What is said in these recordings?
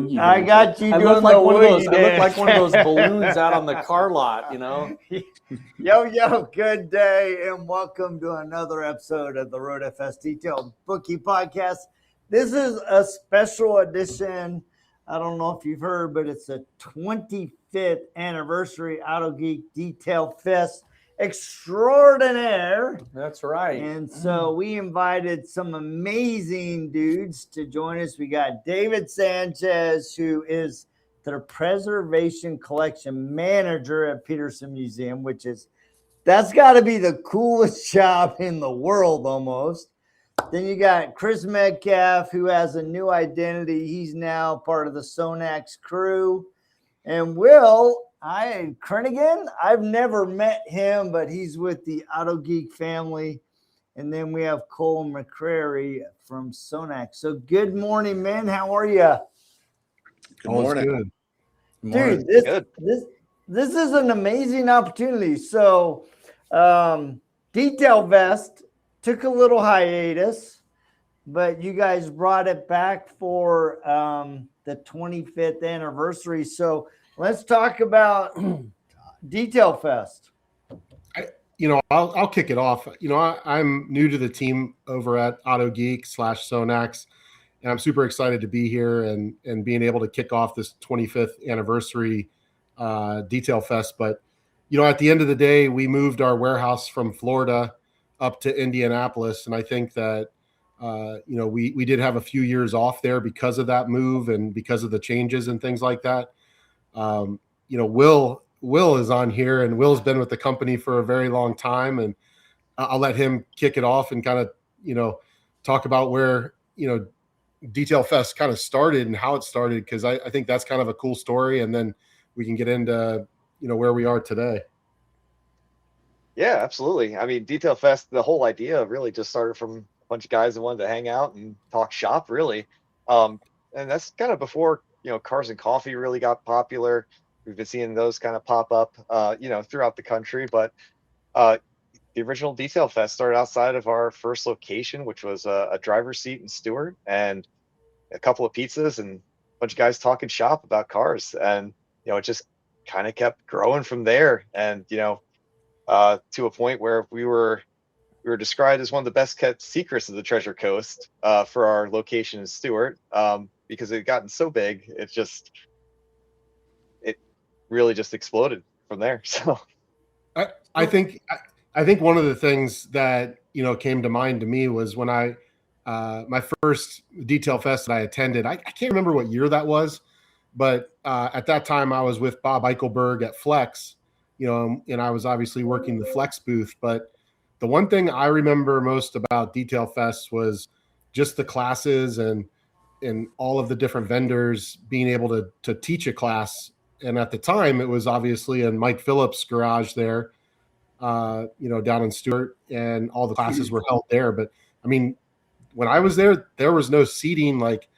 I got you. I look like one of those. I look like one of those balloons out on the car lot, Yo, good day, and welcome to another episode of the Road FS Detail Bookie Podcast. This is a special edition. I don't know if you've heard, but it's a 25th anniversary AutoGeek Detail Fest extraordinaire. That's right. And so we invited some amazing dudes to join us. We got David Sanchez, who is the Preservation Collection Manager at Petersen Museum, that's got to be the coolest job in the world almost. Then you got Chris Metcalf, who has a new identity. He's now part of the SONAX crew. And Will Crinigan, I've never met him, but he's with the AutoGeek family. And then we have McCrary from SONAX. So good morning, man. How are you? Good morning. Dude, this is an amazing opportunity. So Detail Vest took a little hiatus, but you guys brought it back for the 25th anniversary. So let's talk about Detail Fest. I'll kick it off. I'm new to the team over at AutoGeek /SONAX, and I'm super excited to be here and being able to kick off this 25th anniversary Detail Fest. But, at the end of the day, we moved our warehouse from Florida up to Indianapolis. And I think that, we did have a few years off there because of that move and because of the changes and things like that. Will is on here, and Will's been with the company for a very long time, and I'll let him kick it off and kind of, talk about where, Detail Fest kind of started and how it started, because I think that's kind of a cool story, and then we can get into, where we are today. Yeah, absolutely. I mean, Detail Fest, the whole idea really just started from a bunch of guys that wanted to hang out and talk shop, really. And that's kind of before, Cars and Coffee really got popular. We've been seeing those kind of pop up, throughout the country. But the original Detail Fest started outside of our first location, which was a driver's seat in Stewart and a couple of pizzas and a bunch of guys talking shop about cars. And, it just kind of kept growing from there. And, to a point where we were described as one of the best kept secrets of the Treasure Coast for our location in Stewart, because it had gotten so big, it really just exploded from there. So I think one of the things that, came to mind to me was when my first Detail Fest that I attended, I can't remember what year that was, but at that time I was with Bob Eichelberg at Flex, and I was obviously working the Flex booth. But the one thing I remember most about Detail Fest was just the classes and all of the different vendors being able to teach a class. And at the time, it was obviously in Mike Phillips' garage there, down in Stewart, and all the classes were held there. But I mean, when I was there, there was no seating like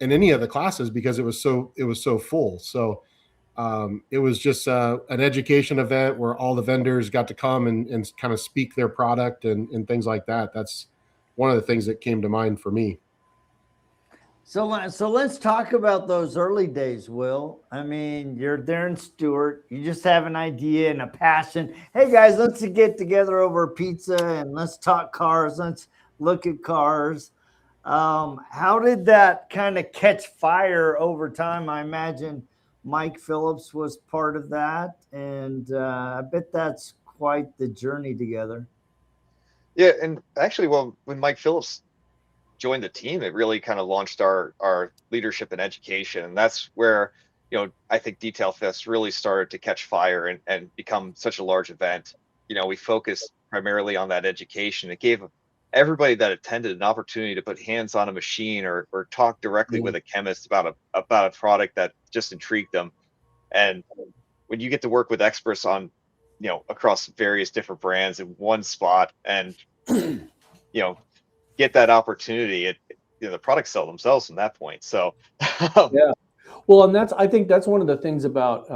in any of the classes because it was so full. So it was just an education event where all the vendors got to come and kind of speak their product and things like that. That's one of the things that came to mind for me. So let's talk about those early days, Will. I mean, you're there in Stewart. You just have an idea and a passion. Hey, guys, let's get together over pizza and let's talk cars. Let's look at cars. How did that kind of catch fire over time? I imagine Mike Phillips was part of that, and I bet that's quite the journey together. yeah, and actually, well, when Mike Phillips joined the team, it really kind of launched our leadership and education. And that's where, I think Detail Fest really started to catch fire and become such a large event. We focused primarily on that education. It gave everybody that attended an opportunity to put hands on a machine or talk directly with a chemist about a product that just intrigued them. And when you get to work with experts on, across various different brands in one spot and, get that opportunity, the products sell themselves from that point. So yeah. Well, and I think that's one of the things about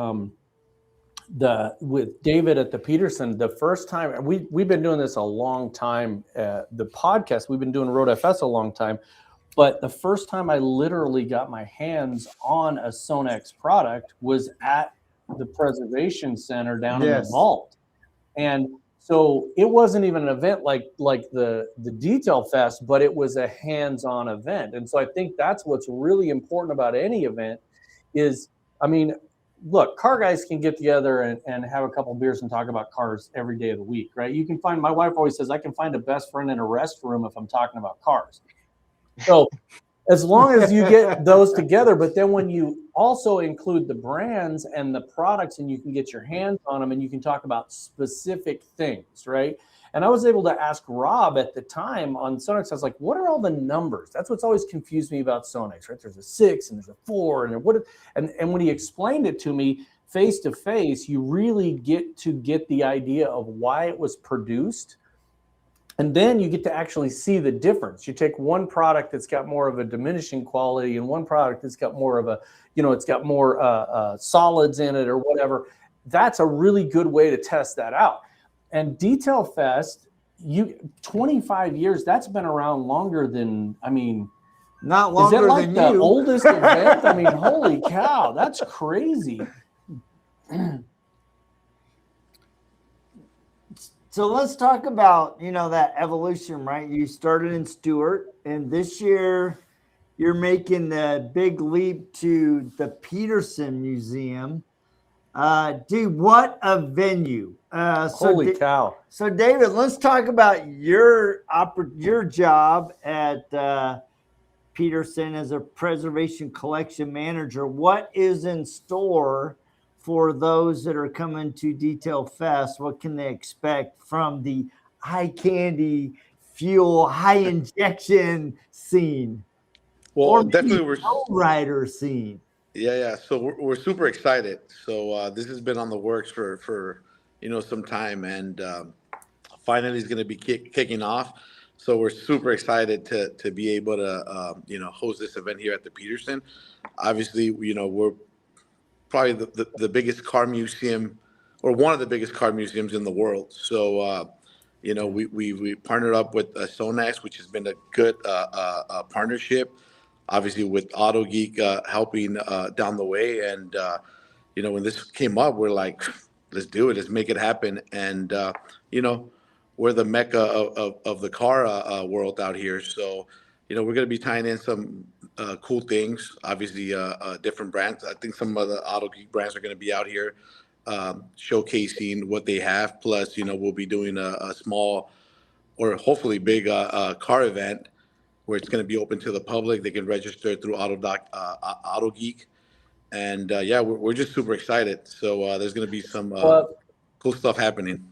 with David at the Petersen. The first time we've been doing this a long time, the podcast, we've been doing Road FS a long time. But the first time I literally got my hands on a SONAX product was at the preservation center down in the vault. And so it wasn't even an event like the Detail Fest, but it was a hands-on event. And so I think that's what's really important about any event is, I mean, look, car guys can get together and have a couple beers and talk about cars every day of the week, right? You can find, my wife always says, I can find a best friend in a restroom if I'm talking about cars. So as long as you get those together, but then when you also include the brands and the products and you can get your hands on them and you can talk about specific things, right? And I was able to ask Rob at the time on SONAX, I was like, what are all the numbers? That's what's always confused me about SONAX, right? There's a 6 and there's a 4 and when he explained it to me face to face, you really get to get the idea of why it was produced. And then you get to actually see the difference. You take one product that's got more of a diminishing quality and one product that's got more of a, it's got more solids in it or whatever. That's a really good way to test that out. And Detail Fest, 25 years, that's been around longer than, I mean, not longer is it like than the you. oldest event? I mean, holy cow, that's crazy. So let's talk about, that evolution, right? You started in Stewart, and this year you're making the big leap to the Petersen Museum. Dude, what a venue. Holy cow. So David, let's talk about your job at Petersen as a preservation collection manager. What is in store for those that are coming to Detail Fest? What can they expect from the high candy, fuel, high injection scene? Well, or definitely we're rider scene. yeah. So we're super excited. So this has been on the works for some time, and finally is going to be kicking off. So we're super excited to be able to host this event here at the Petersen. Obviously, we're probably the biggest car museum, or one of the biggest car museums in the world. So we partnered up with SONAX, which has been a good partnership. Obviously, with AutoGeek helping down the way, and when this came up, we're like, let's do it, let's make it happen. And we're the mecca of the car world out here, so we're going to be tying in some cool things. Obviously, different brands. I think some of the AutoGeek brands are going to be out here showcasing what they have. Plus, we'll be doing a small, or hopefully big, car event where it's going to be open to the public. They can register through AutoGeek. And we're just super excited. So there's going to be some cool stuff happening.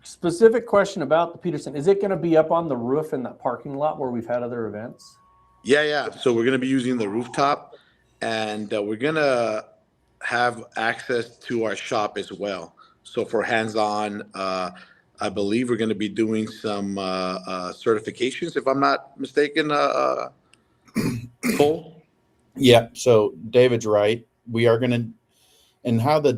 Specific question about the Petersen. Is it going to be up on the roof in that parking lot where we've had other events? Yeah. So we're going to be using the rooftop, and we're going to have access to our shop as well. So for hands-on, I believe we're going to be doing some certifications, if I'm not mistaken, Cole? Yeah, so David's right. We are going to, and how the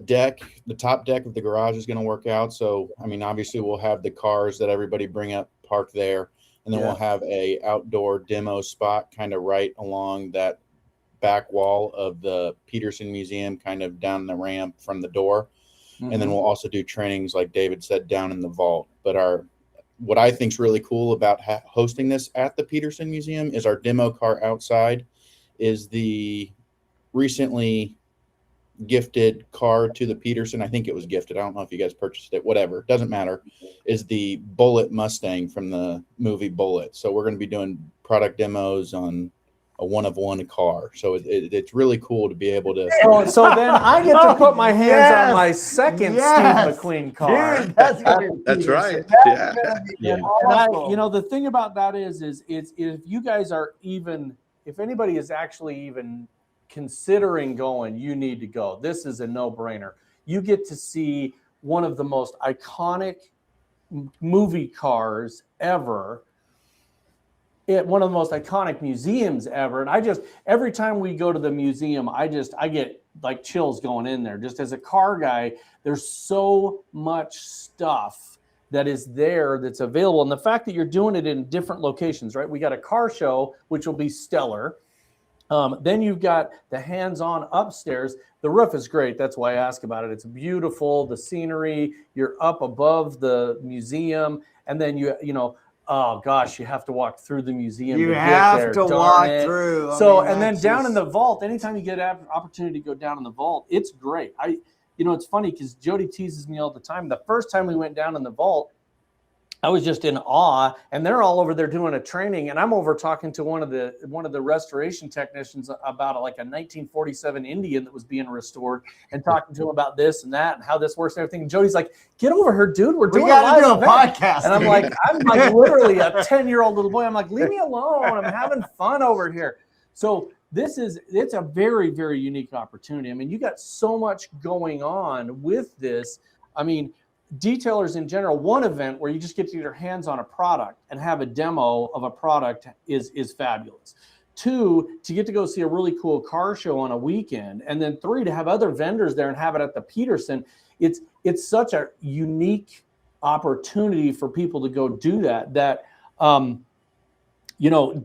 top deck of the garage is going to work out. So, I mean, obviously we'll have the cars that everybody bring up parked there, and then we'll have a outdoor demo spot kind of right along that back wall of the Petersen Museum, kind of down the ramp from the door. Mm-hmm. And then we'll also do trainings, like David said, down in the vault. But what I think is really cool about hosting this at the Petersen Museum is our demo car outside is the recently gifted car to the Petersen. I think it was gifted. I don't know if you guys purchased it, whatever, doesn't matter, is the Bullitt Mustang from the movie Bullitt. So we're going to be doing product demos on a one-of-one car. So it's really cool to be able to. So then I get to put my hands on my second Steve McQueen car. Dude, that's right. Yeah. And the thing about that is if you guys are even, if anybody is actually even considering going, you need to go. This is a no-brainer. You get to see one of the most iconic movie cars ever at one of the most iconic museums ever. And every time we go to the museum, I get like chills going in there. Just as a car guy, there's so much stuff that is there that's available. And the fact that you're doing it in different locations, right? We got a car show, which will be stellar. Then you've got the hands-on upstairs. The roof is great. That's why I ask about it. It's beautiful. The scenery, you're up above the museum. And then oh gosh, you have to walk through the museum. You to have get there. to Darn walk it. through. So, and then down in the vault, anytime you get an opportunity to go down in the vault, it's great. It's funny because Jody teases me all the time. The first time we went down in the vault, I was just in awe, and they're all over there doing a training, and I'm over talking to one of the restoration technicians about like a 1947 Indian that was being restored, and talking to him about this and that and how this works and everything. And Jody's like, "Get over here, dude. We're doing a podcast." And I'm like literally a 10-year-old little boy. I'm like, "Leave me alone. I'm having fun over here." So it's a very, very unique opportunity. I mean, you got so much going on with this. I mean, detailers in general, one event where you just get to get your hands on a product and have a demo of a product is fabulous. 2, to get to go see a really cool car show on a weekend. And then 3, to have other vendors there and have it at the Petersen. It's such a unique opportunity for people to go do that.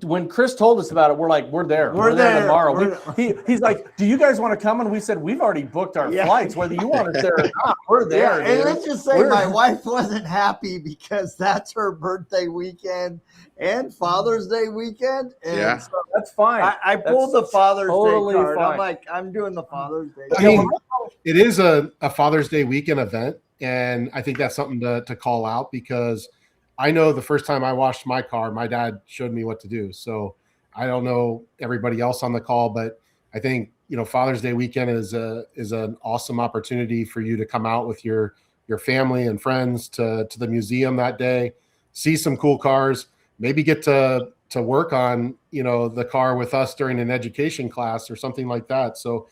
When Chris told us about it, we're like, we're there tomorrow. He's like, do you guys want to come? And we said, we've already booked our flights, whether you want us there or not. We're there. And let's just say my wife wasn't happy because that's her birthday weekend and Father's Day weekend. And so that's fine. I pulled the Father's Day card. Fine. I'm like, I'm doing the Father's Day. I mean, it is a Father's Day weekend event. And I think that's something to call out, because I know the first time I washed my car, my dad showed me what to do. So I don't know everybody else on the call, but I think, Father's Day weekend is an awesome opportunity for you to come out with your family and friends to the museum that day, see some cool cars, maybe get to work on, the car with us during an education class or something like that. So,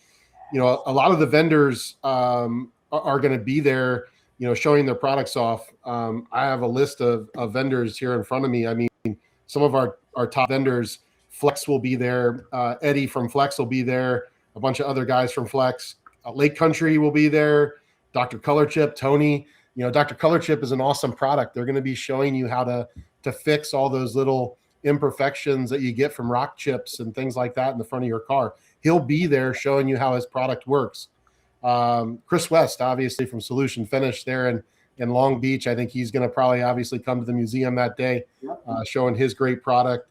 a lot of the vendors are going to be there, showing their products off. I have a list of vendors here in front of me. I mean, some of our top vendors, Flex will be there. Eddie from Flex will be there. A bunch of other guys from Flex. Lake Country will be there. Dr. ColorChip, Tony. Dr. ColorChip is an awesome product. They're going to be showing you how to fix all those little imperfections that you get from rock chips and things like that in the front of your car. He'll be there showing you how his product works. Chris West, obviously from Solution Finish there in Long Beach. I think he's going to probably obviously come to the museum that day, showing his great product.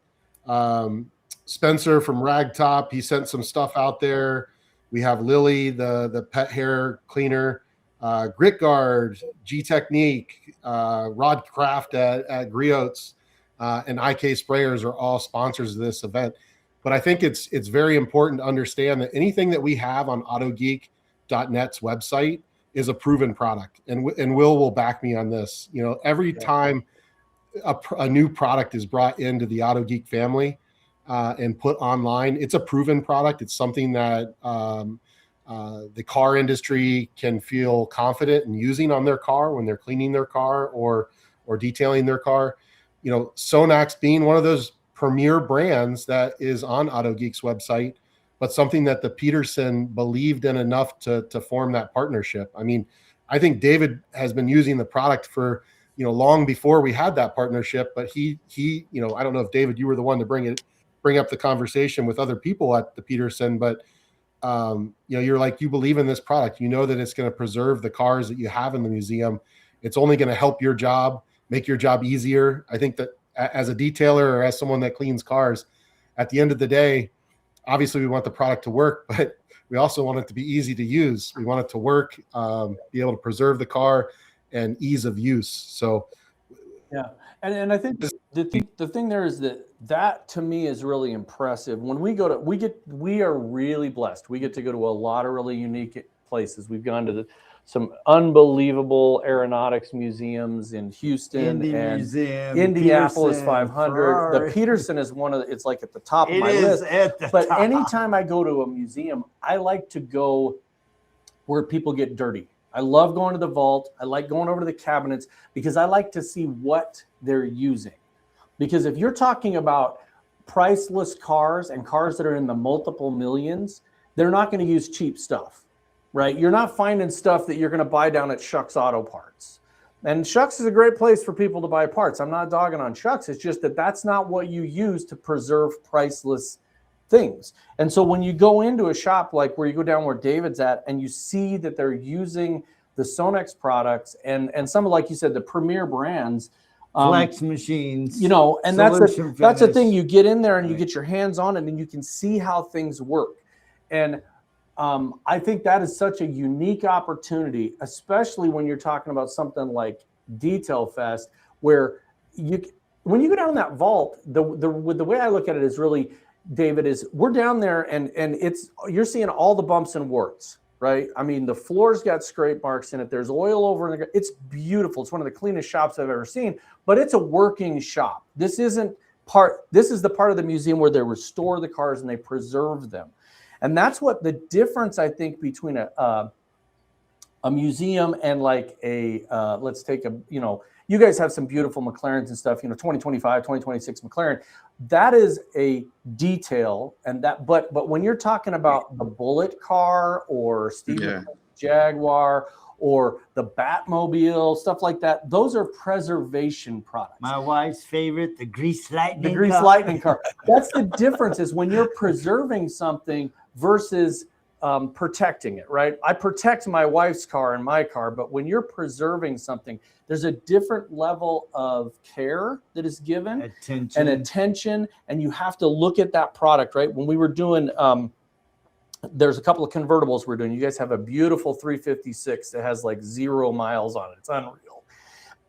Spencer from Ragtop, he sent some stuff out there. We have Lily, the pet hair cleaner, Grit Guard, G Technique, Rod Craft at Griots, and IK Sprayers are all sponsors of this event. But I think it's very important to understand that anything that we have on AutoGeek.net's website is a proven product, and Will back me on this. Every time a new product is brought into the AutoGeek family and put online, it's a proven product. It's something that the car industry can feel confident in using on their car when they're cleaning their car or detailing their car. SONAX being one of those premier brands that is on AutoGeek's website, but something that the Petersen believed in enough to form that partnership. I mean, I think David has been using the product for, long before we had that partnership, but he, I don't know if David, you were the one to bring up the conversation with other people at the Petersen, but you're like, you believe in this product, that it's going to preserve the cars that you have in the museum. It's only going to help your job, make your job easier. I think that as a detailer or as someone that cleans cars, at the end of the day, obviously we want the product to work, but we also want it to be easy to use. We want it to work, be able to preserve the car, and ease of use. So, yeah. And I think the thing there is that to me is really impressive. When we are really blessed. We get to go to a lot of really unique places. We've gone to some unbelievable aeronautics museums in Houston and Museum, Indianapolis Petersen, 500. Ferrari. The Petersen is it's like at the top of my It is list. at the But top. anytime I go to a museum, I like to go where people get dirty. I love going to the vault. I like going over to the cabinets because I like to see what they're using. Because if you're talking about priceless cars and cars that are in the multiple millions, they're not going to use cheap stuff, right? You're not finding stuff that you're going to buy down at Shucks Auto Parts. And Shucks is a great place for people to buy parts. I'm not dogging on Shucks. It's just that that's not what you use to preserve priceless things. And so when you go into a shop like where you go down where David's at and you see that they're using the SONAX products and some of, like you said, the premier brands, flex machines, you know, and that's the thing. You get in there and you get your hands on it and you can see how things work. And I think that is such a unique opportunity, especially when you're talking about something like Detail Fest, where when you go down that vault, the way I look at it is really, David, is we're down there and you're seeing all the bumps and warts, right? I mean, the floor's got scrape marks in it. There's oil over in it's beautiful. It's one of the cleanest shops I've ever seen, but it's a working shop. This is the part of the museum where they restore the cars and they preserve them. And that's what the difference, I think, between a museum and like let's take you guys have some beautiful McLarens and stuff, 2025, 2026 McLaren. That is a detail, but when you're talking about the Bullitt car or Steve McQueen Jaguar or the Batmobile, stuff like that, those are preservation products. My wife's favorite, the Grease Lightning car. That's the difference, is when you're preserving something versus protecting it, right? I protect my wife's car and my car, but when you're preserving something, there's a different level of care that is given, attention, and you have to look at that product, right? When we were doing, there's a couple of convertibles we're doing. You guys have a beautiful 356 that has like 0 miles on it. It's unreal.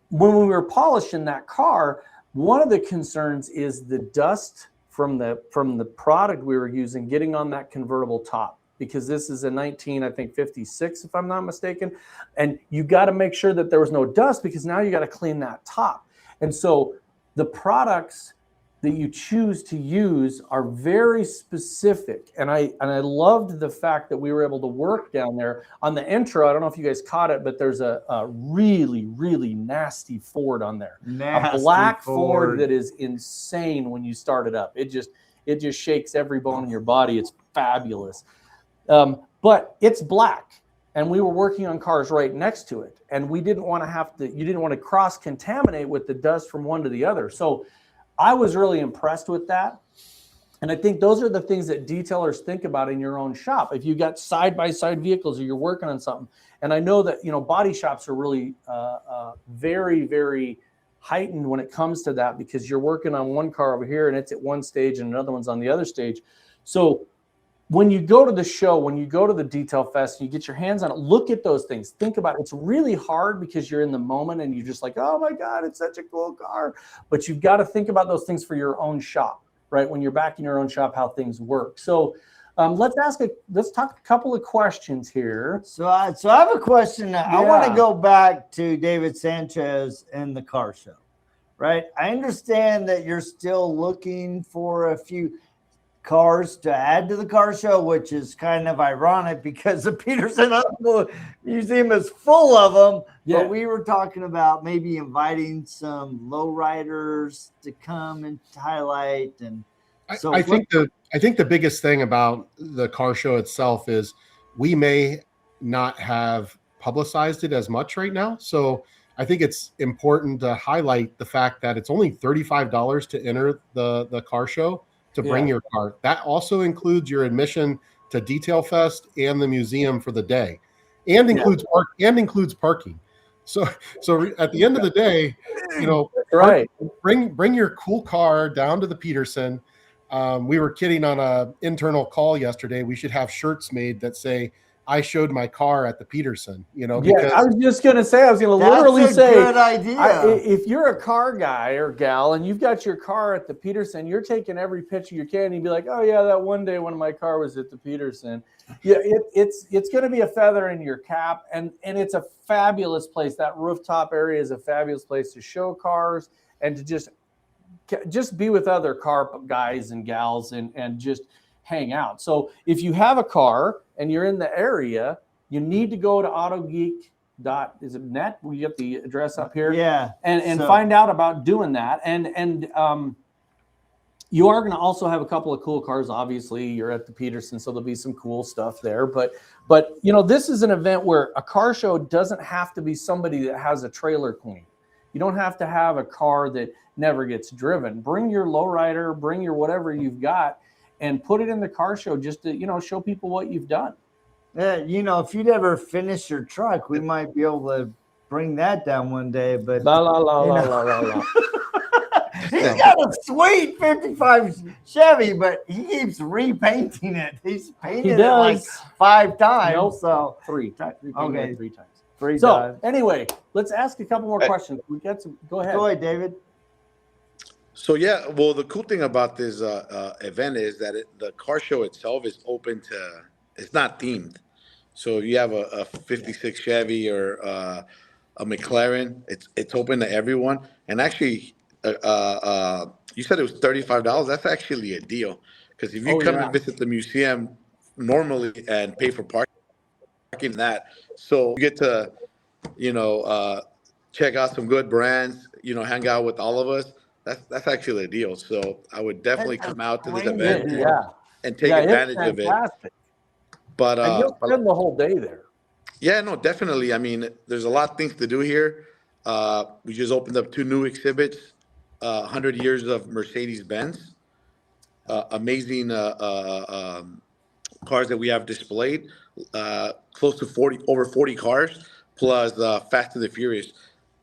When we were polishing that car, one of the concerns is the dust from the product we were using getting on that convertible top, because this is a 56, if I'm not mistaken. And you got to make sure that there was no dust, because now you got to clean that top. And so the products that you choose to use are very specific. And I loved the fact that we were able to work down there on the intro. I don't know if you guys caught it, but there's a really, really nasty Ford on there. A black Ford that is insane when you start it up. It just shakes every bone in your body. It's fabulous. But it's black, and we were working on cars right next to it, and we didn't want to you didn't want to cross contaminate with the dust from one to the other. So I was really impressed with that. And I think those are the things that detailers think about in your own shop. If you got side-by-side vehicles or you're working on something, and I know that, body shops are really very, very heightened when it comes to that, because you're working on one car over here and it's at one stage and another one's on the other stage. So when you go to the show, when you go to the Detail Fest, you get your hands on it, look at those things. Think about it. It's really hard because you're in the moment and you're just like, oh my God, it's such a cool car. But you've got to think about those things for your own shop, right? When you're back in your own shop, how things work. So let's talk a couple of questions here. So I have a question. I want to go back to David Sanchez and the car show, right? I understand that you're still looking for a few cars to add to the car show, which is kind of ironic because the Petersen Automotive Museum is full of them. Yeah. But we were talking about maybe inviting some lowriders to come and highlight. And so I think the biggest thing about the car show itself is we may not have publicized it as much right now. So I think it's important to highlight the fact that it's only $35 to enter the car show, to bring your car. That also includes your admission to Detail Fest and the museum for the day, and includes parking. So at the end of the day, right, bring your cool car down to the Petersen. We were kidding on a internal call yesterday. We should have shirts made that say, I showed my car at the Petersen, because I was just going to say, literally say, good idea. If you're a car guy or gal and you've got your car at the Petersen, you're taking every picture you can and you'd be like, oh yeah, that one day when my car was at the Petersen. Yeah, it's going to be a feather in your cap, and it's a fabulous place. That rooftop area is a fabulous place to show cars and to just be with other car guys and gals and just hang out. So if you have a car and you're in the area, you need to go to AutoGeek.net. We get the address up here. Yeah. And find out about doing that. And you are going to also have a couple of cool cars. Obviously, you're at the Petersen, so there'll be some cool stuff there. But you know, this is an event where a car show doesn't have to be somebody that has a trailer queen. You don't have to have a car that never gets driven. Bring your lowrider, bring your whatever you've got, and put it in the car show just to, you know, show people what you've done. Yeah, you know, if you'd ever finish your truck, we might be able to bring that down one day. But la la la la la la la. He's got a sweet 55 Chevy, but he keeps repainting it. He's painted it like 5 times. Nope. So Three times. Okay. 3 times. 3 So times. anyway, let's ask a couple more questions. We got some. Go ahead. Go ahead, David. So yeah, well, the cool thing about this event is that the car show itself is open to. It's not themed. So if you have a 56 Chevy or a McCrary, it's open to everyone. And actually, you said it was $35. That's actually a deal, because if you come and visit the museum normally and pay for parking, so you get to, you know, check out some good brands, you know, hang out with all of us. That's actually a deal. So I would definitely come out to this event and take advantage of it. But and you'll spend the whole day there. Yeah, no, definitely. I mean, there's a lot of things to do here. We just opened up 2 new exhibits, 100 years of Mercedes-Benz, amazing cars that we have displayed, close to over 40 cars, plus Fast and the Furious,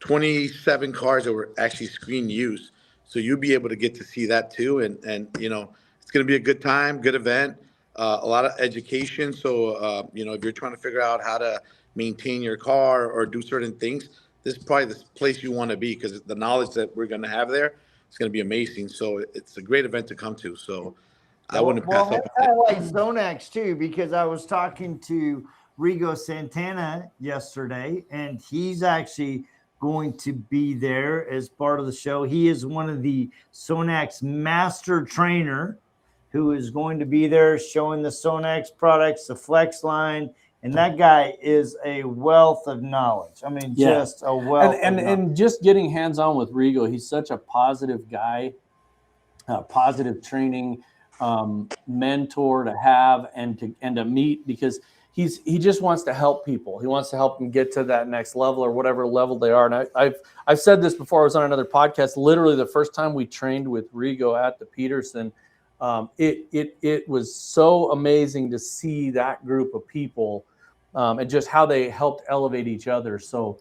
27 cars that were actually screen used. So you'll be able to get to see that too. And you know, it's going to be a good time, good event. A lot of education. So, you know, if you're trying to figure out how to maintain your car or do certain things, this is probably the place you want to be, because the knowledge that we're going to have there is going to be amazing. So it's a great event to come to. So I wouldn't pass up. I like SONAX too, because I was talking to Rigo Santana yesterday, and he's actually going to be there as part of the show. He is one of the SONAX master trainer who is going to be there showing the SONAX products, the Flex line, and that guy is a wealth of knowledge. I mean, just a wealth. And just getting hands-on with Rigo, he's such a positive guy, positive training mentor to have and to meet, because he just wants to help people. He wants to help them get to that next level or whatever level they are. And I've said this before. I was on another podcast. Literally, the first time we trained with Rigo at the Petersen, it was so amazing to see that group of people and just how they helped elevate each other. So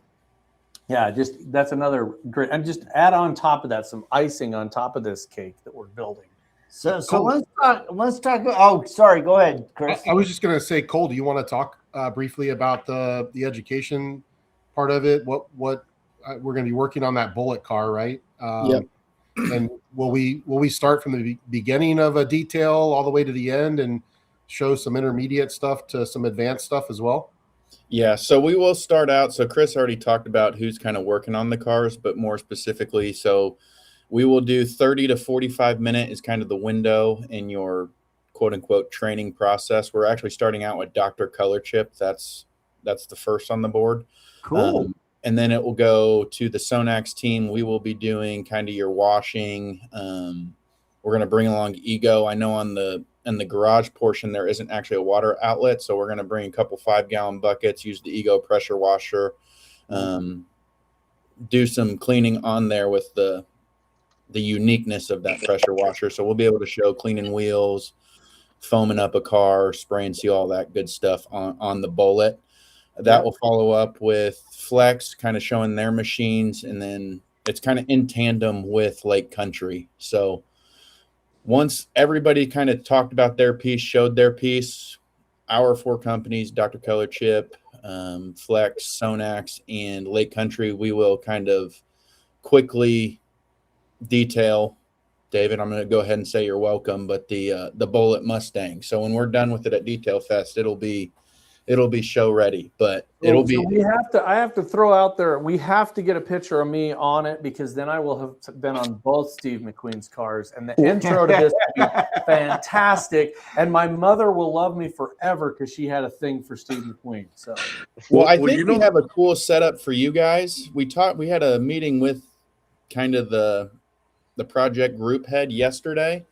yeah, just that's another great, and just add on top of that some icing on top of this cake that we're building. So let's talk. Oh, sorry. Go ahead, Chris. I was just going to say, Cole, do you want to talk briefly about the education part of it? What we're going to be working on that Bullitt car, right? Yep. And will we start from the beginning of a detail all the way to the end and show some intermediate stuff to some advanced stuff as well? Yeah, so we will start out. So Chris already talked about who's kind of working on the cars, but more specifically, so we will do 30 to 45 minute is kind of the window in your quote unquote training process. We're actually starting out with Dr. ColorChip. That's the first on the board. Cool. And then it will go to the SONAX team. We will be doing kind of your washing. We're going to bring along Ego. I know in the garage portion, there isn't actually a water outlet. So we're going to bring a couple 5-gallon buckets, use the Ego pressure washer, do some cleaning on there with the uniqueness of that pressure washer. So we'll be able to show cleaning wheels, foaming up a car, spray and seal, all that good stuff on the Bullitt. That will follow up with Flex, kind of showing their machines, and then it's kind of in tandem with Lake Country. So once everybody kind of talked about their piece, showed their piece, our 4 companies, Dr. ColorChip, Flex, SONAX, and Lake Country, we will kind of quickly detail. David, I'm going to go ahead and say you're welcome, but the Bullitt Mustang. So when we're done with it at Detail Fest, it'll be show ready, but it'll be. I have to throw out there, we have to get a picture of me on it, because then I will have been on both Steve McQueen's cars, and the intro to this will be fantastic. And my mother will love me forever because she had a thing for Steve McQueen. So, well, I think we have a cool setup for you guys. We had a meeting with kind of the project group head yesterday.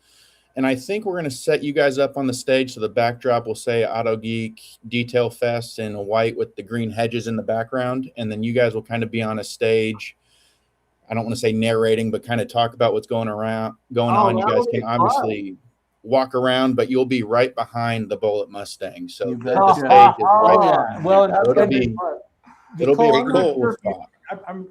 And I think we're going to set you guys up on the stage. So the backdrop will say AutoGeek Detail Fest in white with the green hedges in the background. And then you guys will kind of be on a stage. I don't want to say narrating, but kind of talk about what's going on. You guys can obviously walk around, but you'll be right behind the Bullitt Mustang. So the stage is right there. Well, it'll be a pretty cool spot.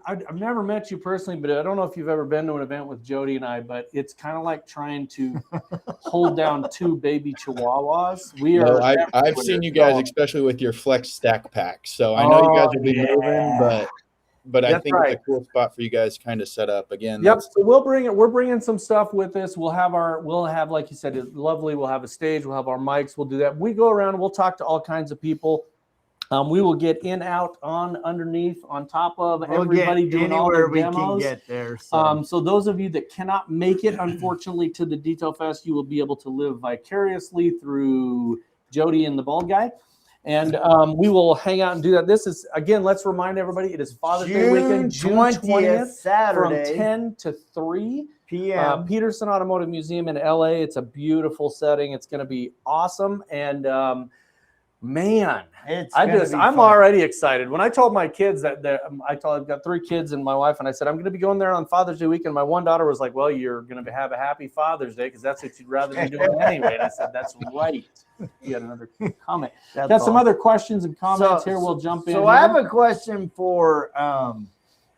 I've never met you personally, but I don't know if you've ever been to an event with Jody and I, but it's kind of like trying to hold down two baby chihuahuas. I've seen you guys, especially with your flex stack pack. So I know you guys will be moving, but I think it's a cool spot for you guys to kind of set up again. Yep. So we're bringing some stuff with us. We'll have like you said, it's lovely. We'll have a stage. We'll have our mics. We'll do that. We go around. We'll talk to all kinds of people. We will get in, out, on, underneath, on top of everybody doing all their demos. We can get there. So those of you that cannot make it, unfortunately, to the Detail Fest, you will be able to live vicariously through Jody and the bald guy. And we will hang out and do that. This is, again, let's remind everybody, it is Father's Day weekend, June 20th, Saturday, from 10 to 3 p.m. Petersen Automotive Museum in LA. It's a beautiful setting. It's going to be awesome. And man, I'm already excited. When I told my kids I've got 3 kids and my wife, and I said, I'm going to be going there on Father's Day weekend. My one daughter was like, well, you're going to have a happy Father's Day because that's what you'd rather be doing anyway. And I said, that's right. You had another comment. Got some other questions and comments here. We'll jump in. So I have a question for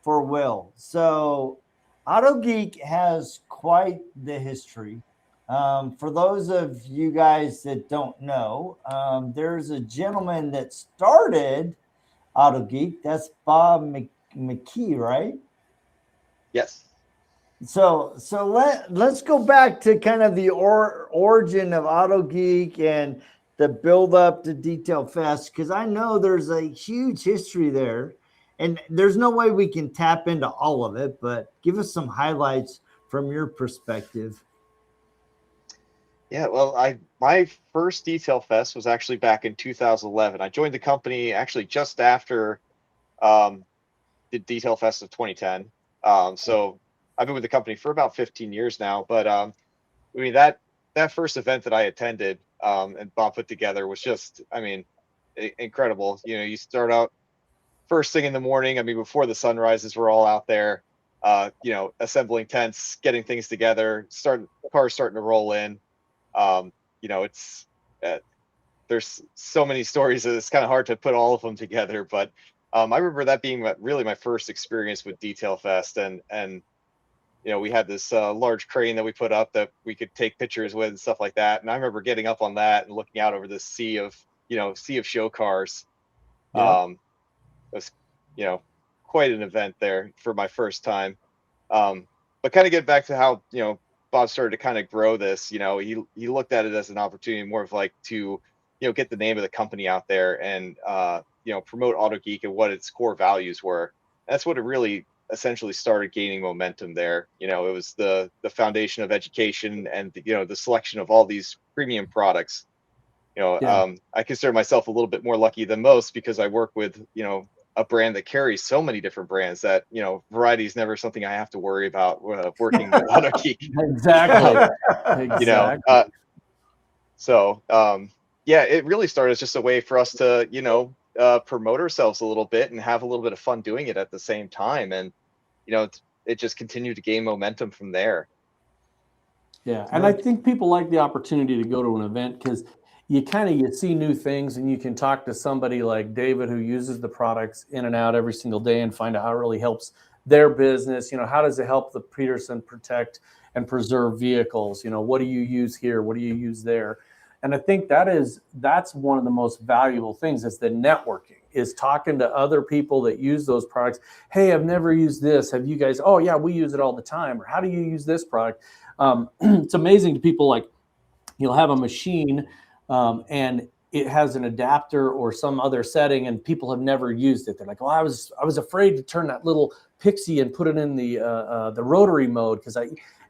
Will. So AutoGeek has quite the history. For those of you guys that don't know, there's a gentleman that started AutoGeek. That's Bob McKee, right? Yes. So let's go back to kind of the origin of AutoGeek and the build up to Detail Fest, because I know there's a huge history there, and there's no way we can tap into all of it, but give us some highlights from your perspective. Yeah, well, my first Detail Fest was actually back in 2011. I joined the company actually just after the Detail Fest of 2010. So I've been with the company for about 15 years now. But I mean, that first event that I attended and Bob put together was just, I mean, incredible. You know, you start out first thing in the morning. I mean, before the sunrises, we're all out there, you know, assembling tents, getting things together, cars starting to roll in. You know, it's there's so many stories that it's kind of hard to put all of them together, but I remember that being really my first experience with Detail Fest, and you know, we had this large crane that we put up that we could take pictures with and stuff like that, and I remember getting up on that and looking out over this sea of show cars. Yeah. It was, you know, quite an event there for my first time. But kind of get back to how, you know, Bob started to kind of grow this. You know, he looked at it as an opportunity more of like to, you know, get the name of the company out there and, you know, promote AutoGeek and what its core values were. That's what it really essentially started gaining momentum there. You know, it was the foundation of education and, you know, the selection of all these premium products. You know, yeah. I consider myself a little bit more lucky than most because I work with, you know, a brand that carries so many different brands that, you know, variety is never something I have to worry about working with AutoGeek. Exactly. You know, yeah, it really started as just a way for us to, you know, promote ourselves a little bit and have a little bit of fun doing it at the same time. And, you know, it just continued to gain momentum from there. Yeah. And I think people like the opportunity to go to an event because you see new things and you can talk to somebody like David who uses the products in and out every single day and find out how it really helps their business. You know, how does it help the Petersen protect and preserve vehicles? You know, what do you use here? What do you use there? And I think that's one of the most valuable things is the networking, is talking to other people that use those products. Hey, I've never used this. Have you guys? Oh yeah, we use it all the time. Or how do you use this product? It's amazing to people, like you'll have a machine and it has an adapter or some other setting and people have never used it. They're like, well, I was afraid to turn that little pixie and put it in the rotary mode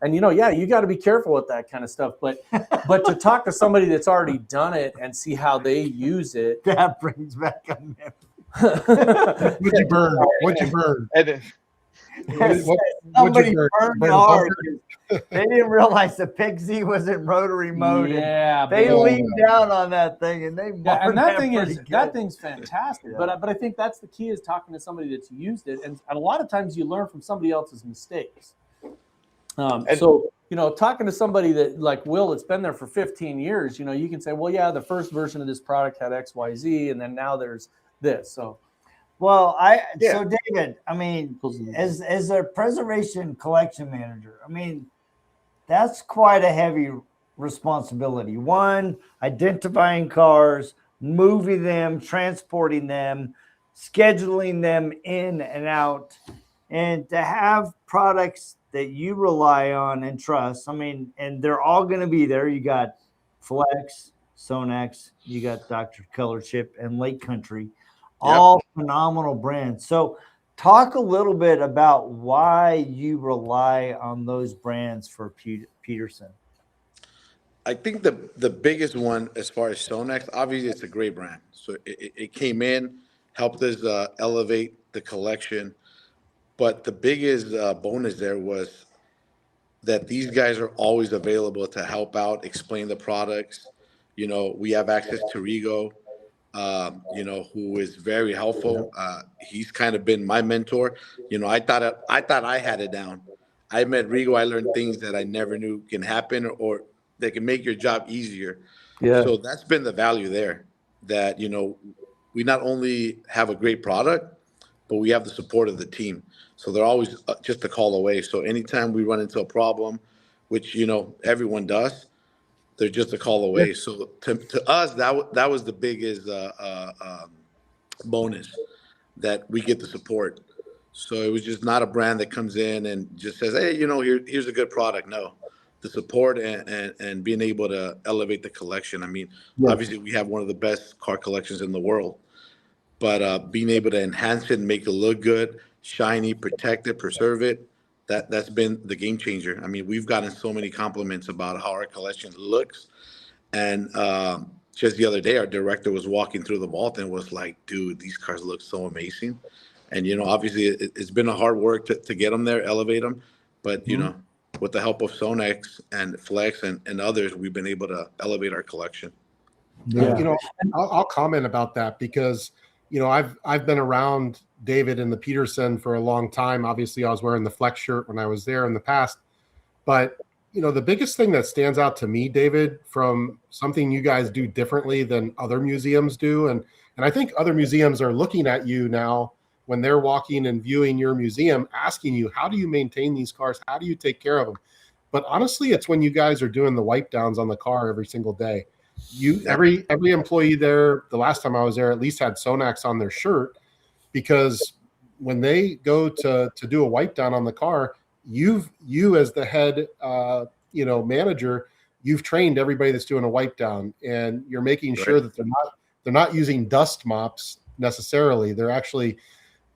and you know, yeah, you got to be careful with that kind of stuff. But to talk to somebody that's already done it and see how they use it, that brings back a memory. What'd you burn? Somebody burned hard. They didn't realize the Pick Z wasn't rotary mode. Yeah, they leaned down on that thing and they and that thing's fantastic. Yeah. But I think that's the key, is talking to somebody that's used it, and a lot of times you learn from somebody else's mistakes. So talking to somebody that like Will, that's been there for 15 years, you can say, well, yeah, the first version of this product had XYZ, and then now there's this. So. Well, so David, I mean, as a preservation collection manager, I mean, that's quite a heavy responsibility. One, identifying cars, moving them, transporting them, scheduling them in and out, and to have products that you rely on and trust. I mean, and they're all going to be there. You got Flex, SONAX, you got Dr. ColorChip, and Lake Country. All phenomenal brands. So talk a little bit about why you rely on those brands for Petersen. I think the biggest one, as far as SONAX, obviously it's a great brand. So it came in, helped us elevate the collection. But the biggest bonus there was that these guys are always available to help out, explain the products. We have access to Rigo, who is very helpful. He's kind of been my mentor. I thought I had it down. I met Rigo. I learned things that I never knew can happen, or that can make your job easier. Yeah. So that's been the value there, that, we not only have a great product, but we have the support of the team. So they're always just a call away. So anytime we run into a problem, which, everyone does, they're just a call away. Yeah. So to us, that was the biggest bonus, that we get the support. So it was just not a brand that comes in and just says, hey, here's a good product. No, the support and being able to elevate the collection. I mean, obviously we have one of the best car collections in the world, but being able to enhance it and make it look good, shiny, protect it, preserve it, that's been the game changer. I mean, we've gotten so many compliments about how our collection looks. And just the other day, our director was walking through the vault and was like, dude, these cars look so amazing. And, obviously it's been a hard work to get them there, elevate them. But, with the help of SONAX and Flex and others, we've been able to elevate our collection. Yeah. I'll comment about that because, I've been around David and the Petersen for a long time. Obviously, I was wearing the Flex shirt when I was there in the past. But, the biggest thing that stands out to me, David, from something you guys do differently than other museums do, and I think other museums are looking at you now when they're walking and viewing your museum, asking you, how do you maintain these cars? How do you take care of them? But honestly, it's when you guys are doing the wipe downs on the car every single day. Every employee there, the last time I was there, at least had SONAX on their shirt, because when they go to do a wipe down on the car, you as the head manager, you've trained everybody that's doing a wipe down, and you're making sure that they're not using dust mops necessarily. They're actually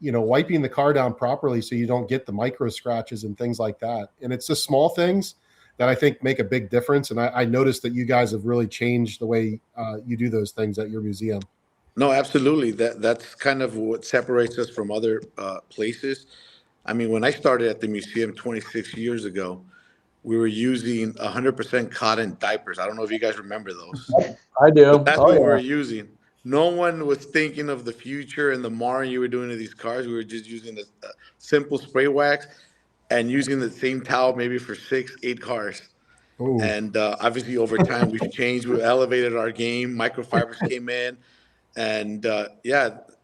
wiping the car down properly so you don't get the micro scratches and things like that. And it's the small things that I think make a big difference. And I noticed that you guys have really changed the way you do those things at your museum. No, absolutely. That's kind of what separates us from other places. I mean, when I started at the museum 26 years ago, we were using 100% cotton diapers. I don't know if you guys remember those. I do. That's what we were using. No one was thinking of the future and the marring you were doing to these cars. We were just using the simple spray wax and using the same towel maybe for 6-8 cars. Ooh. And obviously over time we've changed. We've elevated our game. Microfibers came in. And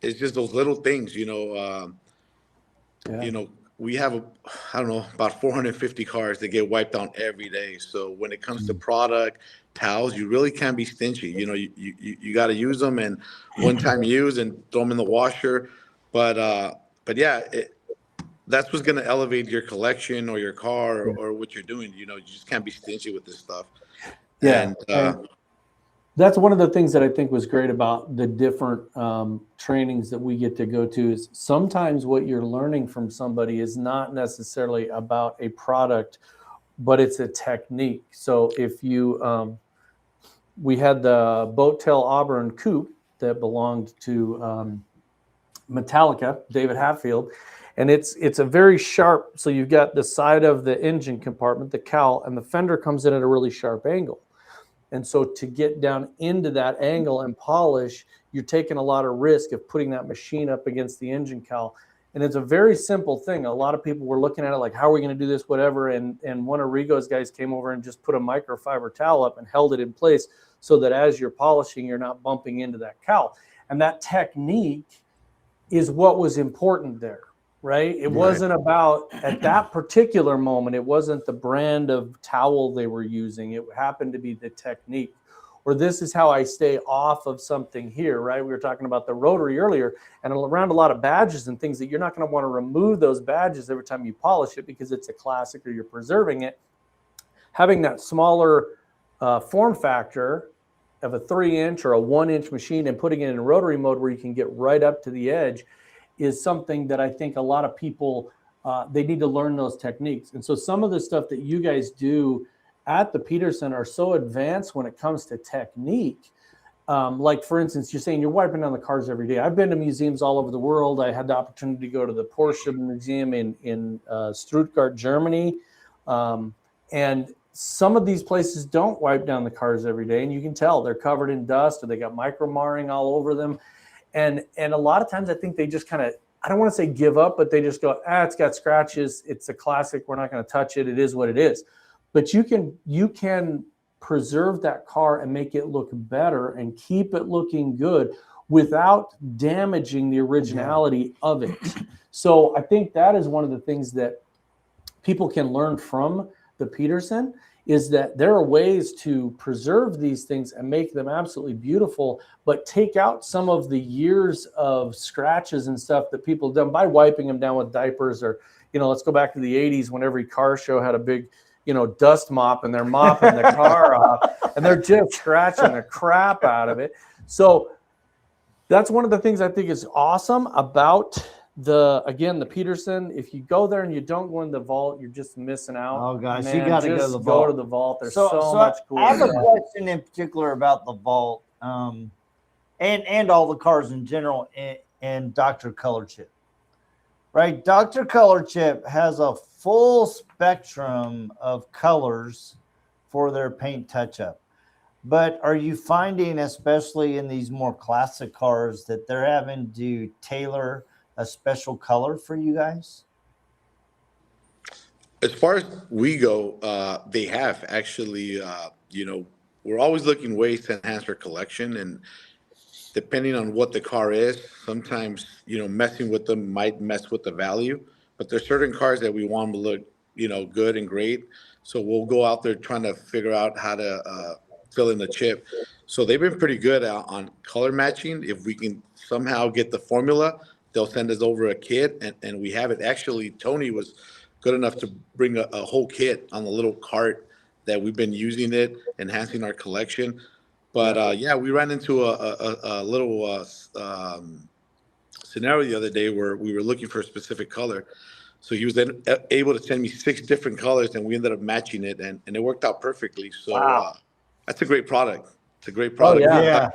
it's just those little things, we have about 450 cars that get wiped down every day. So when it comes to product, towels, you really can't be stingy. You got to use them, and one time use and throw them in the washer. But that's what's going to elevate your collection or your car or what you're doing. You just can't be stingy with this stuff. Yeah. And that's one of the things that I think was great about the different trainings that we get to go to, is sometimes what you're learning from somebody is not necessarily about a product, but it's a technique. So if you, we had the Boat Tail Auburn coupe that belonged to Metallica, David Hatfield, and it's a very sharp. So you've got the side of the engine compartment, the cowl, and the fender comes in at a really sharp angle. And so to get down into that angle and polish, you're taking a lot of risk of putting that machine up against the engine cowl. And it's a very simple thing. A lot of people were looking at it like, how are we going to do this, whatever. And one of Rigo's guys came over and just put a microfiber towel up and held it in place so that as you're polishing, you're not bumping into that cowl. And that technique is what was important there, right? It wasn't about, at that particular moment, it wasn't the brand of towel they were using. It happened to be the technique. Or this is how I stay off of something here, right? We were talking about the rotary earlier, and around a lot of badges and things that you're not going to want to remove those badges every time you polish it because it's a classic or you're preserving it. Having that smaller form factor of a 3-inch or a 1-inch machine and putting it in rotary mode where you can get right up to the edge is something that I think a lot of people, they need to learn those techniques. And so some of the stuff that you guys do at the Petersen are so advanced when it comes to technique. Like, for instance, you're saying you're wiping down the cars every day. I've been to museums all over the world. I had the opportunity to go to the Porsche Museum in Stuttgart, Germany. And some of these places don't wipe down the cars every day. And you can tell they're covered in dust or they got micro marring all over them. And a lot of times I think they just kind of, I don't want to say give up, but they just go, it's got scratches. It's a classic. We're not going to touch it. It is what it is. But you can preserve that car and make it look better and keep it looking good without damaging the originality of it. So I think that is one of the things that people can learn from the Petersen, is that there are ways to preserve these things and make them absolutely beautiful, but take out some of the years of scratches and stuff that people have done by wiping them down with diapers, or, let's go back to the 80s when every car show had a big dust mop and they're mopping the car off and they're just scratching the crap out of it. So that's one of the things I think is awesome about the Petersen. If you go there and you don't go in the vault, you're just missing out. Oh gosh, man, you got to go to the vault. Go to the vault. There's so much cool. I have a question in particular about the vault, and all the cars in general, and Dr. ColorChip. Right, Dr. ColorChip has a full spectrum of colors for their paint touch-up. But are you finding, especially in these more classic cars, that they're having to tailor a special color for you guys? As far as we go, they have actually, we're always looking ways to enhance our collection, and depending on what the car is, sometimes, messing with them might mess with the value, but there's certain cars that we want them to look, good and great. So we'll go out there trying to figure out how to fill in the chip. So they've been pretty good on color matching. If we can somehow get the formula, they'll send us over a kit, and we have it. Actually, Tony was good enough to bring a whole kit on the little cart that we've been using it, enhancing our collection. But we ran into a little scenario the other day where we were looking for a specific color. So he was then able to send me 6 different colors, and we ended up matching it, and it worked out perfectly. So that's a great product. It's a great product. Oh, yeah.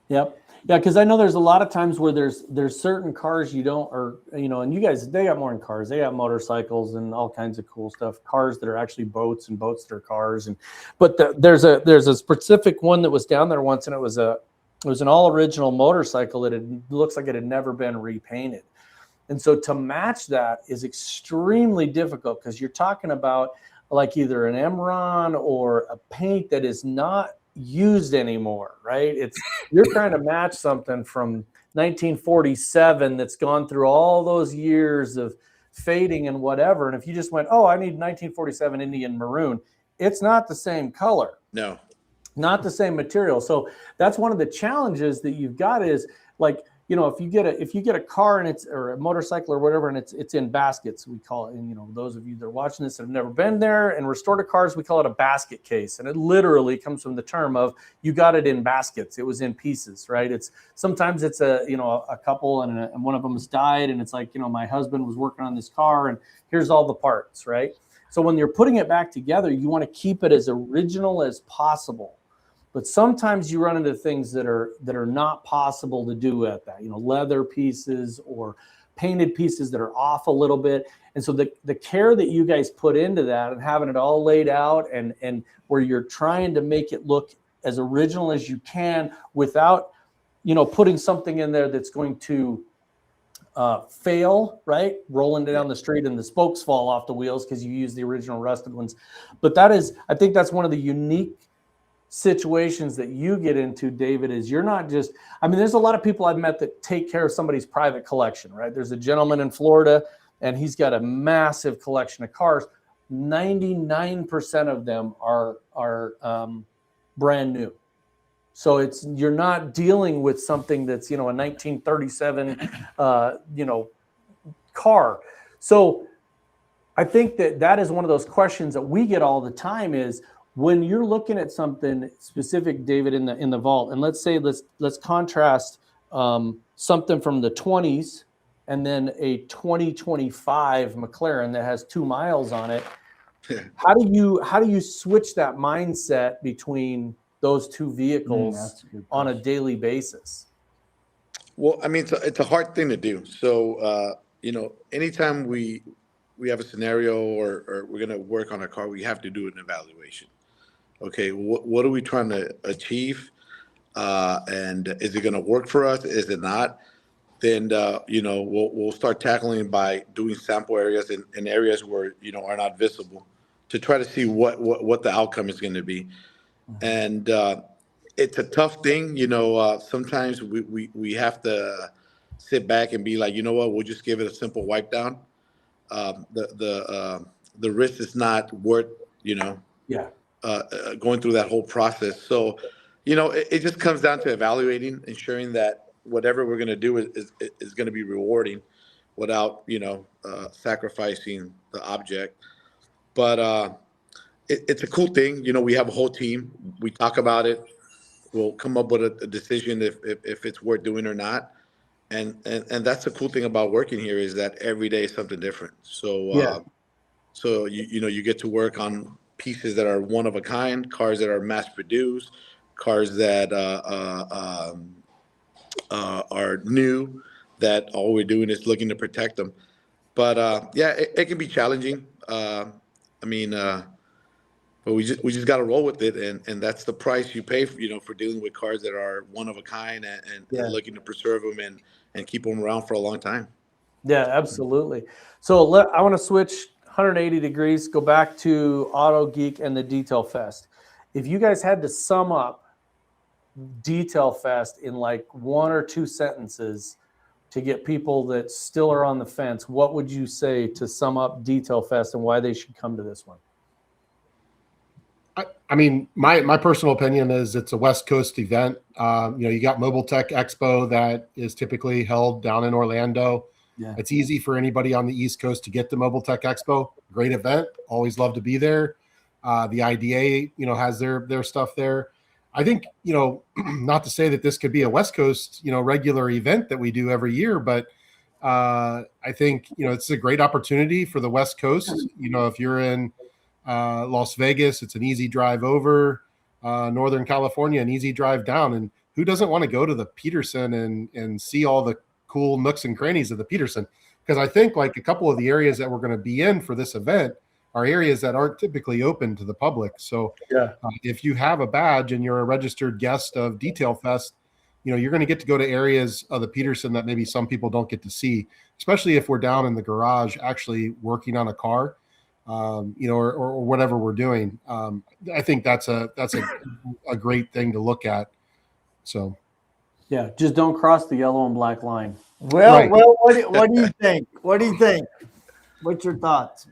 Yep. Yeah, because I know there's a lot of times where there's certain cars you don't, or and you guys, they got more than cars. They got motorcycles and all kinds of cool stuff. Cars that are actually boats, and boats that are cars. But there's a specific one that was down there once, and it was an all original motorcycle that looks like it had never been repainted. And so to match that is extremely difficult, because you're talking about like either an Emron or a paint that is not used anymore, right? You're trying to match something from 1947 that's gone through all those years of fading and whatever. And if you just went, I need 1947 Indian maroon, it's not the same color. No, not the same material. So that's one of the challenges that you've got, is like, if you get a car and or a motorcycle or whatever, and it's in baskets, we call it. And those of you that are watching this have never been there, and restored cars, we call it a basket case, and it literally comes from the term of you got it in baskets. It was in pieces, right? Sometimes it's a couple and one of them has died, and it's like, my husband was working on this car, and here's all the parts, right? So when you're putting it back together, you want to keep it as original as possible. But sometimes you run into things that are not possible to do at that, leather pieces or painted pieces that are off a little bit. And so the care that you guys put into that and having it all laid out and where you're trying to make it look as original as you can without, putting something in there that's going to fail, right? Rolling down the street and the spokes fall off the wheels because you use the original rusted ones. But I think that's one of the unique situations that you get into, David, is you're not just, there's a lot of people I've met that take care of somebody's private collection, right? There's a gentleman in Florida and he's got a massive collection of cars. 99% of them are brand new. So you're not dealing with something that's, a 1937, car. So I think that is one of those questions that we get all the time is, when you're looking at something specific, David, in the vault, and let's say let's contrast something from the 20s and then a 2025 McLaren that has 2 miles on it. How do you switch that mindset between those two vehicles on a daily basis? Well, it's a hard thing to do. So anytime we have a scenario or we're going to work on a car, we have to do an evaluation. Okay, what are we trying to achieve? And is it going to work for us? Is it not? Then, we'll start tackling by doing sample areas in areas where, are not visible to try to see what the outcome is going to be. And it's a tough thing. Sometimes we have to sit back and be like, we'll just give it a simple wipe down. The risk is not worth, going through that whole process. So, it just comes down to evaluating, ensuring that whatever we're going to do is going to be rewarding without, sacrificing the object. But it's a cool thing. We have a whole team. We talk about it. We'll come up with a decision if it's worth doing or not. And that's the cool thing about working here is that every day is something different. So, so you get to work on pieces that are one of a kind, cars that are mass produced, cars that are new, that all we're doing is looking to protect them. But it can be challenging. But we just got to roll with it, and that's the price you pay for dealing with cars that are one of a kind and looking to preserve them and keep them around for a long time. Yeah, absolutely. So I want to switch 180 degrees, go back to AutoGeek and the Detail Fest. If you guys had to sum up Detail Fest in like 1 or 2 sentences to get people that still are on the fence, what would you say to sum up Detail Fest and why they should come to this one? My personal opinion is it's a West Coast event. You got Mobile Tech Expo that is typically held down in Orlando. Yeah. It's easy for anybody on the East Coast to get to Mobile Tech Expo. Great event. Always love to be there. The IDA, has their stuff there. I think, not to say that this could be a West Coast, regular event that we do every year, but I think, it's a great opportunity for the West Coast. If you're in Las Vegas, it's an easy drive over. Northern California, an easy drive down. And who doesn't want to go to the Petersen and see all the cool nooks and crannies of the Petersen? Because I think like a couple of the areas that we're going to be in for this event are areas that aren't typically open to the public. So if you have a badge and you're a registered guest of Detail Fest, you're going to get to go to areas of the Petersen that maybe some people don't get to see, especially if we're down in the garage actually working on a car, or whatever we're doing. I think that's a great thing to look at. So, yeah, just don't cross the yellow and black line. Well, right. what do you think? What do you think? What's your thoughts?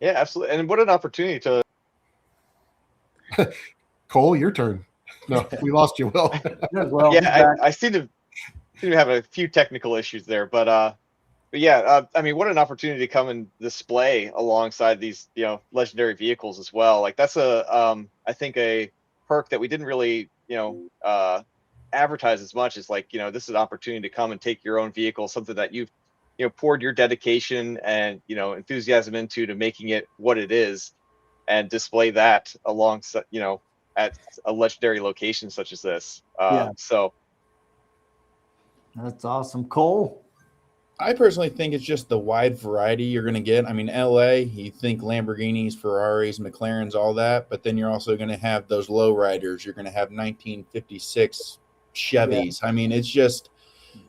Yeah, absolutely. And what an opportunity to. Cole, your turn. No, we lost you, Will. Well, yeah, I seem to have a few technical issues there, but yeah, what an opportunity to come and display alongside these, legendary vehicles as well. Like that's I think a perk that we didn't really, advertise as much as like, this is an opportunity to come and take your own vehicle, something that you've, poured your dedication and, enthusiasm into to making it what it is, and display that alongside, at a legendary location such as this. Yeah. So That's awesome. Cole? I personally think it's just the wide variety you're going to get. I mean, LA, you think Lamborghinis, Ferraris, McLarens, all that, but then you're also going to have those low riders. You're going to have 1956 Chevys. I mean, it's just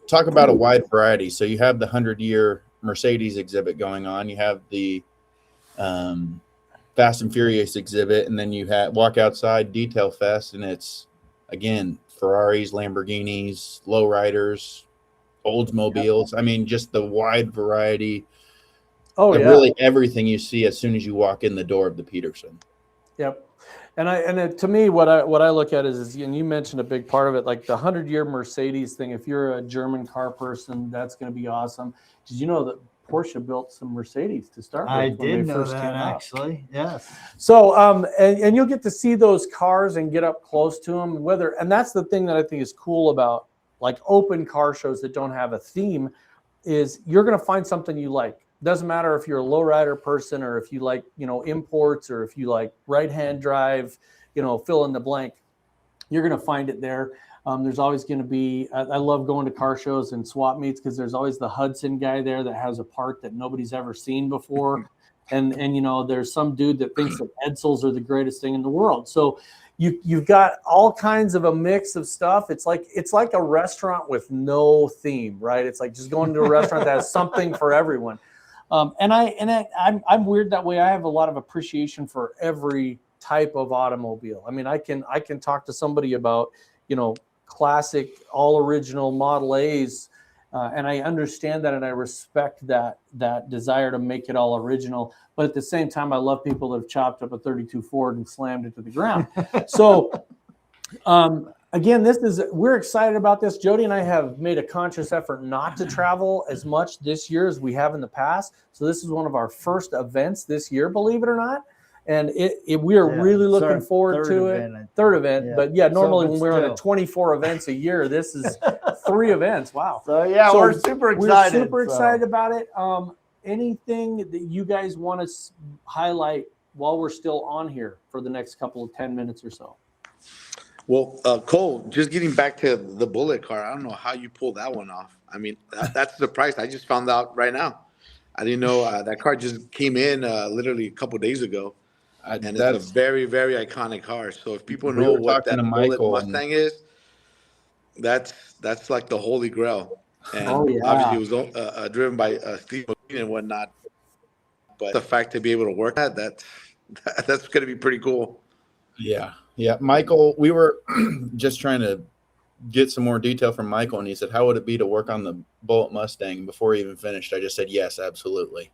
talk about a wide variety. So you have the 100-year Mercedes exhibit going on. You have the Fast and Furious exhibit, and then you walk outside Detail Fest, and it's, again, Ferraris, Lamborghinis, lowriders, Oldsmobiles. I mean, just the wide variety of really everything you see as soon as you walk in the door of the Petersen. Yep. To me, what I look at is, and you mentioned a big part of it, like the 100-year Mercedes thing. If you're a German car person, that's going to be awesome. Did you know that Porsche built some Mercedes to start with? I did know that, actually. Yes. So, and you'll get to see those cars and get up close to them. And that's the thing that I think is cool about like open car shows that don't have a theme, is you're going to find something you like. Doesn't matter if you're a lowrider person or if you like, imports, or if you like right-hand drive, fill in the blank. You're going to find it there. There's always going to be, I love going to car shows and swap meets because there's always the Hudson guy there that has a part that nobody's ever seen before. And there's some dude that thinks that Edsels are the greatest thing in the world. So you've got all kinds of a mix of stuff. It's like a restaurant with no theme, right? It's like just going to a restaurant that has something for everyone. I'm weird that way. I have a lot of appreciation for every type of automobile. I mean, I can talk to somebody about, classic all original Model A's, and I understand that, and I respect that desire to make it all original. But at the same time, I love people that have chopped up a 32 Ford and slammed it to the ground. So, again, we're excited about this. Jody and I have made a conscious effort not to travel as much this year as we have in the past. So this is one of our first events this year, believe it or not. And we are really looking forward to it. Third event. Yeah. But normally when we're on 24 events a year, this is 3 events. Wow. So we're super excited. We're super excited about it. Anything that you guys want to highlight while we're still on here for the next couple of 10 minutes or so? Well, Cole, just getting back to the Bullitt car, I don't know how you pulled that one off. I mean, that's the price. I just found out right now. I didn't know that car just came in literally a couple of days ago. And it's a very, very iconic car. So if people know what that Bullitt Mustang is, that's like the holy grail. And obviously it was driven by Steve McQueen and whatnot. But the fact to be able to work that's going to be pretty cool. Yeah. Yeah. Michael, we were just trying to get some more detail from Michael, and he said, how would it be to work on the Bullitt Mustang? Before he even finished, I just said, yes, absolutely.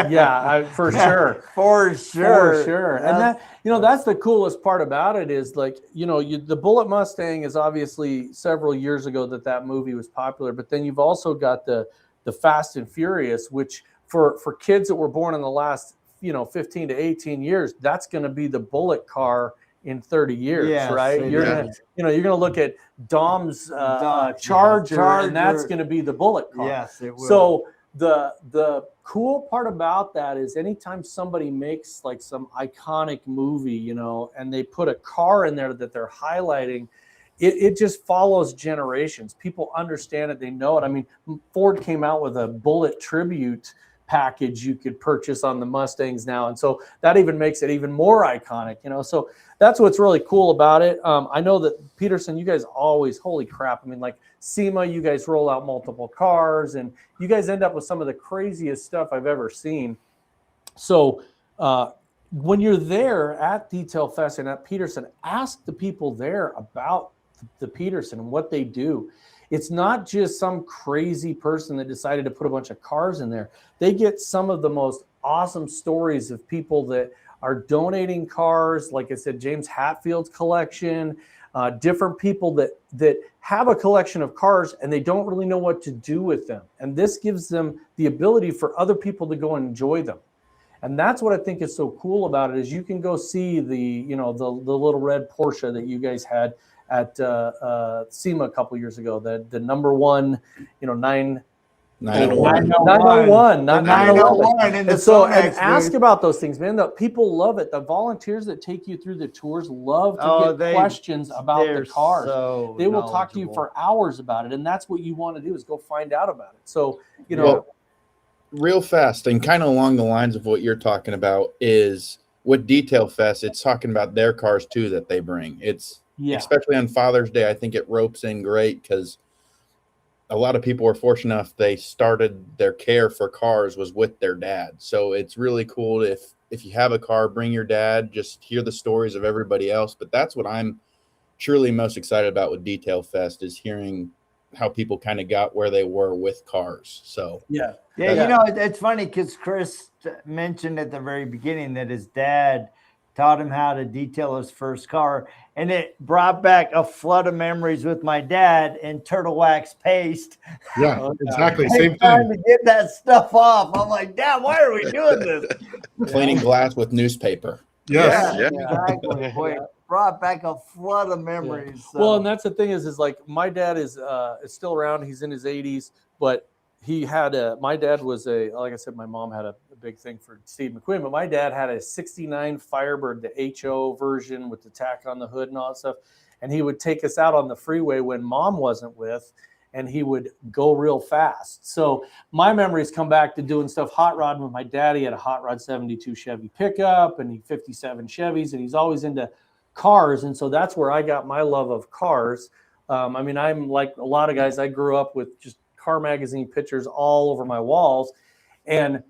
Yeah, for sure. For sure. And that's the coolest part about it is like, the Bullitt Mustang is obviously several years ago that movie was popular, but then you've also got the Fast and Furious, which for kids that were born in the last, 15 to 18 years, that's going to be the Bullitt car in 30 years, right? You're gonna look at Dom's Charger, and that's gonna be the Bullitt car. Yes, it will. So the cool part about that is anytime somebody makes like some iconic movie, and they put a car in there that they're highlighting, it just follows generations. People understand it, they know it. I mean, Ford came out with a Bullitt tribute package you could purchase on the Mustangs now, and so that even makes it even more iconic, so that's what's really cool about it. I know that Petersen, you guys always, holy crap, I mean, like SEMA, you guys roll out multiple cars and you guys end up with some of the craziest stuff I've ever seen. So when you're there at Detail Fest and at Petersen, ask the people there about the Petersen and what they do. It's not just some crazy person that decided to put a bunch of cars in there. They get some of the most awesome stories of people that are donating cars. Like I said, James Hatfield's collection, different people that have a collection of cars and they don't really know what to do with them. And this gives them the ability for other people to go and enjoy them. And that's what I think is so cool about it is you can go see the little red Porsche that you guys had at SEMA a couple years ago, the number one, 901. 901, not 901 in the and so, SONAX and ask booth. about those things, man. The people love it. The volunteers that take you through the tours love to get questions about the cars. So they will talk to you for hours about it, and that's what you want to do is go find out about it. So, real fast and kind of along the lines of what you're talking about is with Detail Fest, it's talking about their cars too that they bring. It's especially on Father's Day, I think it ropes in great because a lot of people were fortunate enough they started their care for cars was with their dad. So it's really cool if you have a car, bring your dad, just hear the stories of everybody else. But that's what I'm truly most excited about with Detail Fest is hearing how people kind of got where they were with cars. So yeah, you know, it's funny because Chris mentioned at the very beginning that his dad taught him how to detail his first car, and it brought back a flood of memories with my dad and turtle wax paste. Yeah, exactly. Same trying thing. to get that stuff off. I'm like, Dad, why are we doing this? Cleaning glass with newspaper. Yes. Yeah, exactly. Boy, it brought back a flood of memories. So. Well, and that's the thing is like my dad is still around. He's in his 80s, but he had my dad was like I said, my mom had a big thing for Steve McQueen, but my dad had a 69 Firebird, the HO version with the tack on the hood and all that stuff. And he would take us out on the freeway when Mom wasn't with, and he would go real fast. So my memories come back to doing stuff hot rod with my dad. He had a hot rod 72 Chevy pickup and he 57 Chevys, and he's always into cars. And so that's where I got my love of cars. I mean, I'm like a lot of guys, I grew up with just car magazine pictures all over my walls. And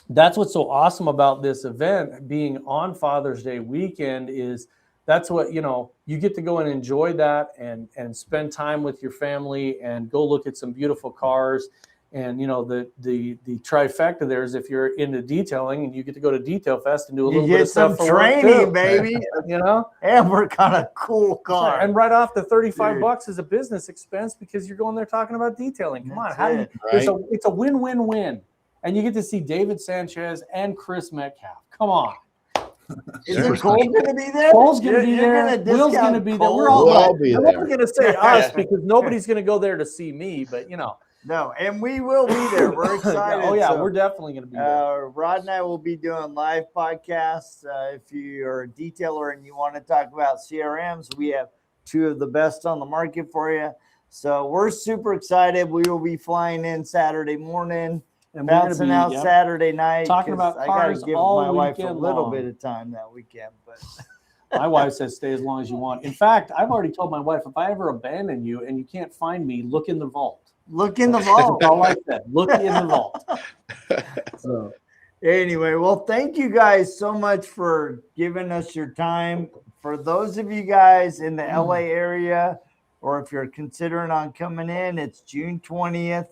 that's what's so awesome about this event being on Father's Day weekend is that's what, you know, you get to go and enjoy that and spend time with your family and go look at some beautiful cars. And, you know, the trifecta there is if you're into detailing and you get to go to Detail Fest and do a little bit of stuff for training, baby, you know, and work on a cool car. And right off the $35 is a business expense because you're going there talking about detailing. Come on. It's a win-win-win. And you get to see David Sanchez and Chris Metcalf. Come on. Is Cole going to be there? Cole's going to be there. Will's going to be there. We're all be there. I'm not going to say us because nobody's going to go there to see me, but you know. No, and we will be there. We're excited. We're definitely going to be there. Rod and I will be doing live podcasts. If you're a detailer and you want to talk about CRMs, we have two of the best on the market for you. So we're super excited. We will be flying in Saturday morning. And bouncing out Saturday night. Talking about cars, I got to give my wife a little bit of time that weekend. But my wife says stay as long as you want. In fact, I've already told my wife if I ever abandon you and you can't find me, look in the vault. Look in the vault. That's all I said. Look in the vault. So anyway, well, thank you guys so much for giving us your time. For those of you guys in the LA area, or if you're considering on coming in, it's June 20th.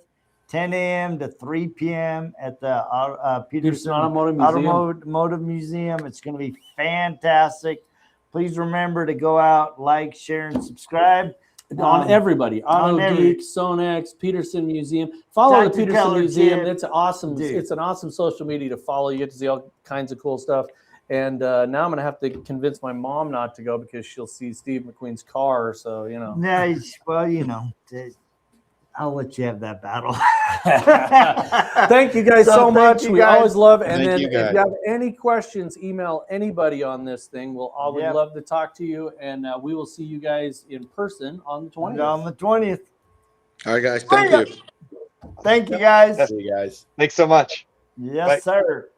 10 a.m. to 3 p.m. at the Petersen Automotive Museum. It's going to be fantastic. Please remember to go out, like, share, and subscribe. On everybody. AutoGeek, SONAX, Petersen Museum. Follow the Petersen Museum. It's awesome. It's an awesome social media to follow. You get to see all kinds of cool stuff. And now I'm going to have to convince my mom not to go because she'll see Steve McQueen's car. So, you know. Yeah, well, you know. I'll let you have that battle. Thank you guys so much. We always love it. And then if you have any questions, email anybody on this thing. We'll always love to talk to you. And we will see you guys in person on the 20th. On the 20th. All right, guys. Thank you. Thank you, guys. See you guys. Thanks so much. Yes, sir.